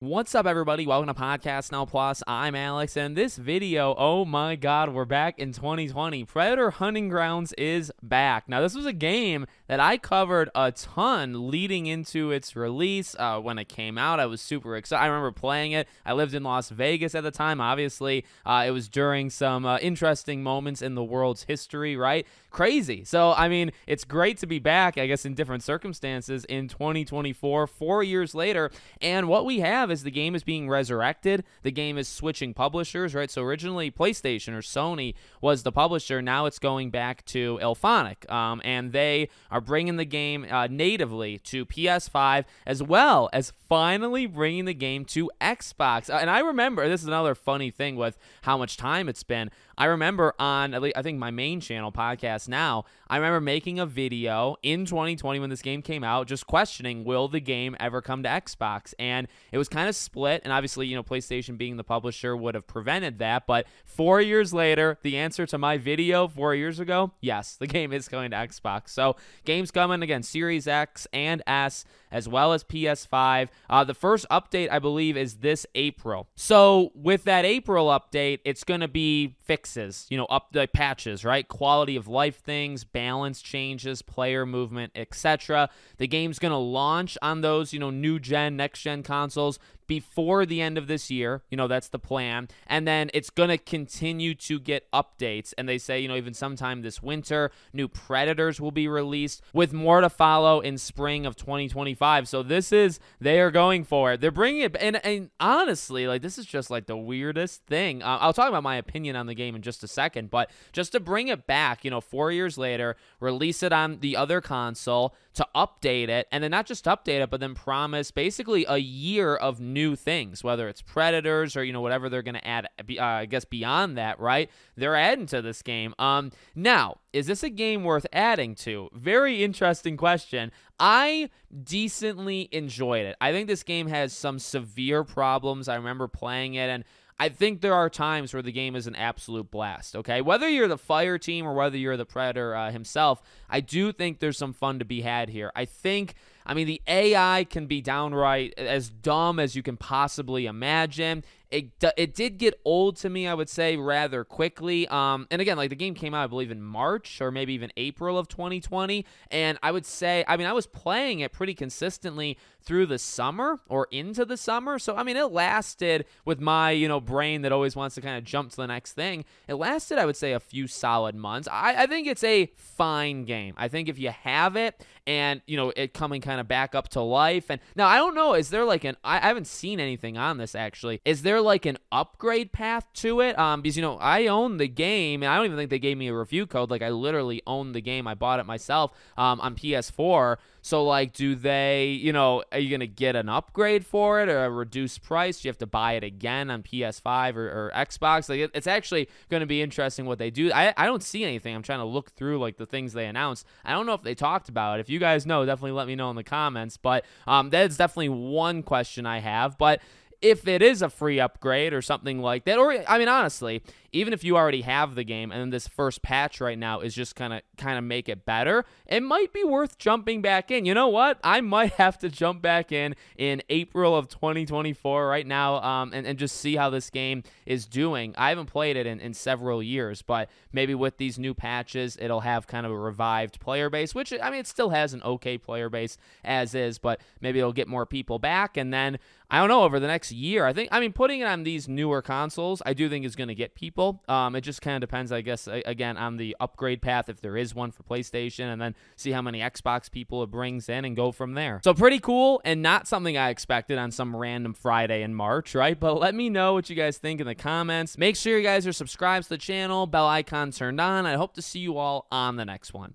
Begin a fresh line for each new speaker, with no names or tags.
What's up, everybody? Welcome to Podcast Now Plus. I'm Alex, and this video, oh my god, we're back in 2020. Predator Hunting Grounds is back. Now, this was a game that I covered a ton leading into its release. When it came out, I was super excited. I remember playing it. I lived in Las Vegas at the time. Obviously, it was during some interesting moments in the world's history, right? Crazy. So, I mean, it's great to be back, I guess, in different circumstances in 2024, 4 years later. And what we have is the game is being resurrected. The game is switching publishers, right? So originally PlayStation or Sony was the publisher. Now it's going back to Elphonic, and they are bringing the game natively to PS5, as well as finally bringing the game to Xbox. And I remember, this is another funny thing with how much time it's been. I remember on, I think, my main channel, Podcast Now, I remember making a video in 2020 when this game came out, just questioning, will the game ever come to Xbox? And it was kind of split, and obviously, PlayStation being the publisher would have prevented that, but 4 years later, the answer to my video 4 years ago, yes, the game is coming to Xbox. So, game's coming, again, Series X and S, as well as PS5. The first update, I believe, is this April. So, with that April update, it's going to be fixes, update patches, right? Quality of life things, balance changes, player movement, etc. The game's going to launch on those, new gen, next gen consoles before the end of this year. That's the plan. And then it's going to continue to get updates. And they say, even sometime this winter, new Predators will be released, with more to follow in spring of 2025. So they are going for it. They're bringing it. And honestly, this is just the weirdest thing. I'll talk about my opinion on the game in just a second, but just to bring it back, 4 years later, release it on the other console, to update it, and then not just update it, but then promise basically a year of new things, whether it's Predators or, whatever they're going to add, I guess, beyond that, right? They're adding to this game. Now, is this a game worth adding to? Very interesting question. I decently enjoyed it. I think this game has some severe problems. I remember playing it, and I think there are times where the game is an absolute blast, okay? Whether you're the fire team or whether you're the Predator himself, I do think there's some fun to be had here. The AI can be downright as dumb as you can possibly imagine. It did get old to me, I would say, rather quickly. And again, the game came out, I believe, in March or maybe even April of 2020. And I would say, I was playing it pretty consistently through the summer or into the summer. So, it lasted with my, brain that always wants to kind of jump to the next thing. It lasted, I would say, a few solid months. I think it's a fine game. I think if you have it and, it coming kind of back up to life. And now, I don't know, is there I haven't seen anything on this actually. Is there an upgrade path to it? Because, I own the game, and I don't even think they gave me a review code. I literally own the game. I bought it myself on PS4. So, do they, are you going to get an upgrade for it or a reduced price? Do you have to buy it again on PS5 or Xbox? It's actually going to be interesting what they do. I don't see anything. I'm trying to look through, the things they announced. I don't know if they talked about it. If you guys know, definitely let me know in the comments. But that's definitely one question I have. But if it is a free upgrade or something like that, or honestly, even if you already have the game and then this first patch right now is just kind of make it better, it might be worth jumping back in. You know what? I might have to jump back in April of 2024 right now, and just see how this game is doing. I haven't played it in several years, but maybe with these new patches, it'll have kind of a revived player base, which, it still has an okay player base as is, but maybe it'll get more people back. And then, I don't know, over the next year, putting it on these newer consoles, I do think is going to get people. It just kind of depends, I guess, again, on the upgrade path, if there is one for PlayStation, and then see how many Xbox people it brings in and go from there. So pretty cool, and not something I expected on some random Friday in March, right? But let me know what you guys think in the comments. Make sure you guys are subscribed to the channel, bell icon turned on. I hope to see you all on the next one.